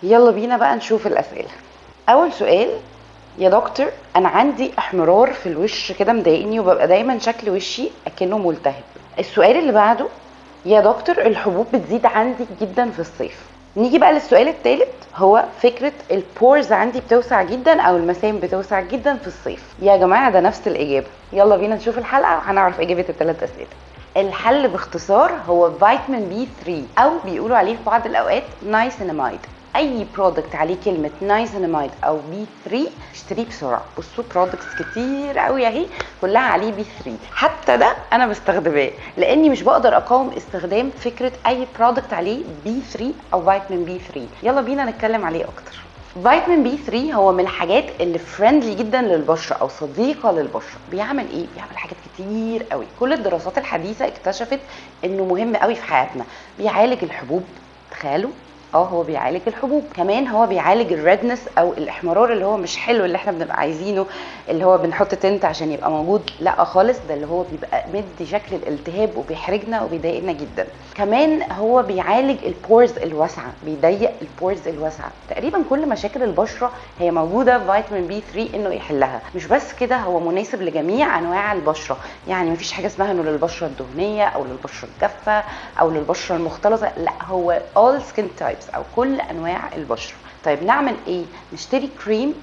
يلا بينا بقى نشوف الأسئلة. أول سؤال: يا دكتور أنا عندي احمرار في الوش كده مضايقني وببقى دايما شكل وشي أكنه ملتهب. السؤال اللي بعده: يا دكتور الحبوب بتزيد عندي جدا في الصيف. نيجي بقى للسؤال الثالث، هو فكرة البورز عندي بتوسع جدا أو المسام بتوسع جدا في الصيف. يا جماعة ده نفس الإجابة. يلا بينا نشوف الحلقة وهنعرف إجابة الثلاث أسئلة. الحل باختصار هو فيتامين بي 3 او بيقولوا عليه في بعض الاوقات نايسيناميد. اي برودكت عليه كلمه نايسيناميد او بي 3 اشتريه بسرعه. بصوا برودكتس كتير قوي اهي كلها عليه بي 3، حتى ده انا بستخدماه لاني مش بقدر اقاوم استخدام فكره اي برودكت عليه بي 3 او فيتامين بي 3. يلا بينا نتكلم عليه اكتر. فيتامين بي 3 هو من الحاجات اللي فريندلي جدا للبشره او صديقه للبشره. بيعمل ايه؟ بيعمل حاجات كتير قوي. كل الدراسات الحديثه اكتشفت انه مهم قوي في حياتنا. بيعالج الحبوب، تخيلوا. هو بيعالج الحبوب. كمان هو بيعالج الريدنس او الاحمرار اللي هو مش حلو اللي احنا بنبقى عايزينه، اللي هو بنحط تنت عشان يبقى موجود. لا خالص، ده اللي هو بيبقى مدي شكل الالتهاب وبيحرجنا وبيضايقنا جدا. كمان هو بيعالج البورز الواسعه، بيضيق البورز الواسعه. تقريبا كل مشاكل البشره هي موجوده فيتامين بي 3 انه يحلها. مش بس كده، هو مناسب لجميع انواع البشره. يعني مفيش حاجه اسمها انه للبشره الدهنيه او للبشره الجافه او للبشره المختلطه، لا هو all skin types او كل انواع البشره. طيب نعمل ايه؟ نشتري كريم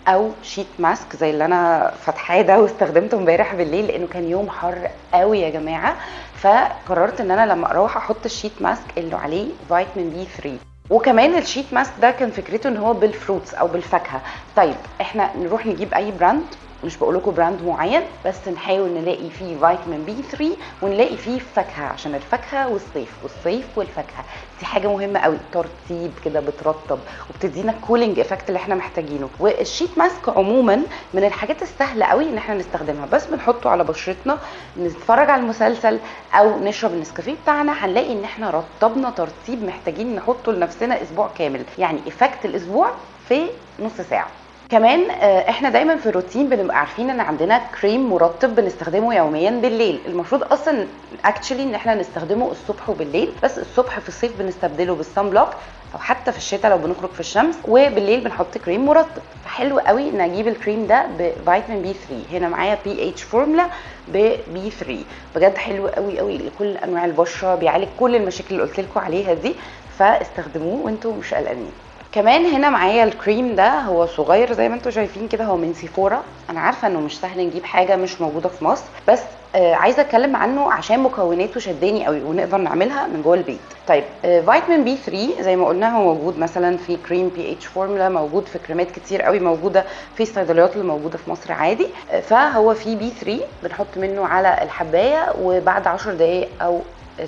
او شيت ماسك زي اللي انا فاتحاه ده واستخدمته امبارح بالليل لانه كان يوم حر قوي يا جماعه. فقررت ان انا لما اروح احط الشيت ماسك اللي عليه فيتامين بي 3. وكمان الشيت ماسك ده كان فكرته ان هو بالفروتس او بالفاكهه. طيب احنا نروح نجيب اي براند، مش بقول لكم براند معين، بس نحاول نلاقي فيه فيتامين بي 3 ونلاقي فيه فاكهه، عشان الفاكهه والصيف والفاكهه دي حاجه مهمه قوي. ترطيب كده بترطب وبتدينا الكولينج افكت اللي احنا محتاجينه. والشيت ماسك عموما من الحاجات السهله قوي ان احنا نستخدمها، بس بنحطه على بشرتنا، نتفرج على المسلسل او نشرب النسكافيه بتاعنا، هنلاقي ان احنا رطبنا ترطيب محتاجين نحطه لنفسنا اسبوع كامل. يعني افكت الاسبوع في نص ساعه. كمان احنا دايما في الروتين بنبقى عارفين ان عندنا كريم مرطب بنستخدمه يوميا بالليل. المفروض اصلا اكشلي ان احنا نستخدمه الصبح وبالليل، بس الصبح في الصيف بنستبدله بالصن بلوك، او حتى في الشتاء لو بنخرج في الشمس، وبالليل بنحط كريم مرطب. فحلو قوي ان اجيب الكريم ده بفيتامين بي 3. هنا معايا بي اتش فورمولا ببي 3، بجد حلو قوي قوي لكل انواع البشره، بيعالج كل المشاكل اللي قلت لكم عليها دي، فاستخدموه وانتم مش قلقانين. كمان هنا معايا الكريم ده، هو صغير زي ما انتم شايفين كده، هو من سيفورا. انا عارفه انه مش سهل نجيب حاجه مش موجوده في مصر، بس عايزه اتكلم عنه عشان مكوناته شداني قوي ونقدر نعملها من جوه البيت. طيب فيتامين بي 3 زي ما قلنا هو موجود مثلا في كريم بي اتش فورمولا، موجود في كريمات كتير قوي موجوده في الصيدليات اللي موجوده في مصر عادي. فهو في بي 3 بنحط منه على الحبايه، وبعد 10 دقائق او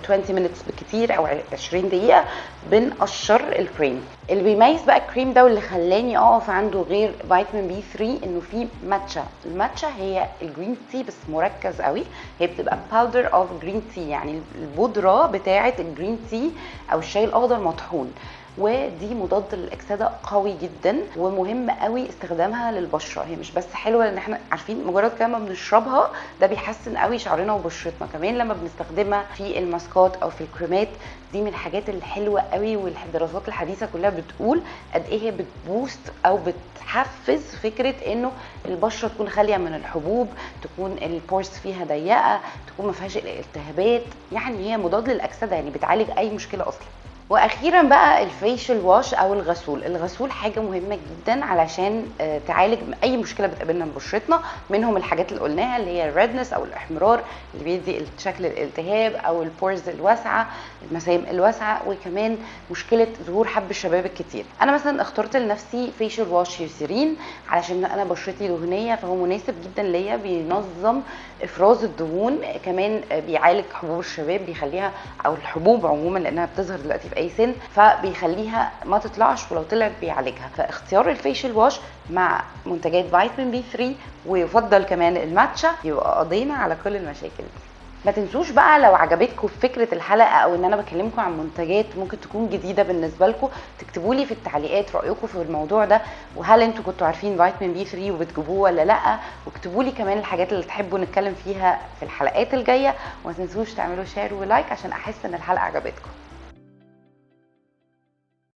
20 minutes بالكتير او 20 دقيقه بنقشر الكريم. اللي بيميز بقى الكريم ده واللي خلاني اقف عنده غير فيتامين بي 3 انه فيه ماتشا. الماتشا هي الجرين تي بس مركز قوي، هي بتبقى باودر اوف جرين تي، يعني البودره بتاعه الجرين تي او الشاي الاخضر مطحون. ودي مضاد للاكسده قوي جدا ومهم قوي استخدامها للبشره. هي مش بس حلوه لان احنا عارفين مجرد كده ما بنشربها ده بيحسن قوي شعرنا وبشرتنا، كمان لما بنستخدمها في الماسكات او في الكريمات دي من الحاجات الحلوه قوي. والدراسات الحديثه كلها بتقول قد ايه هي بتبوست او بتحفز فكره انه البشره تكون خاليه من الحبوب، تكون البورس فيها ضيقه، تكون ما فيهاش الالتهابات. يعني هي مضاد للاكسده، يعني بتعالج اي مشكله اصلا. واخيرا بقى الفيشل واش او الغسول. الغسول حاجه مهمه جدا علشان تعالج اي مشكله بتقابلنا في بشرتنا، منهم الحاجات اللي قلناها اللي هي الريدنس او الاحمرار اللي بيدي شكل الالتهاب، او البورز الواسعه، المسام الواسعه، وكمان مشكله ظهور حب الشباب الكتير. انا مثلا اخترت لنفسي فيشل واش يوسيرين علشان انا بشرتي دهنيه، فهو مناسب جدا ليا، بينظم افراز الدهون، كمان بيعالج حبوب الشباب، بيخليها او الحبوب عموما لانها بتظهر دلوقتي في اي سن، فبيخليها ما تطلعش، ولو طلعت بيعالجها. فاختيار الفيشل واش مع منتجات فيتامين بي 3 ويفضل كمان الماتشا يبقى قضينا على كل المشاكل دي. ما تنسوش بقى لو عجبتكم فكره الحلقه او ان انا بكلمكم عن منتجات ممكن تكون جديده بالنسبه لكم، تكتبوا لي في التعليقات رايكم في الموضوع ده، وهل انتوا كنتوا عارفين فيتامين بي 3 وبتجيبوه ولا لا. واكتبوا لي كمان الحاجات اللي تحبوا نتكلم فيها في الحلقات الجايه، وما تنسوش تعملوا شير ولايك عشان احس ان الحلقه عجبتكم.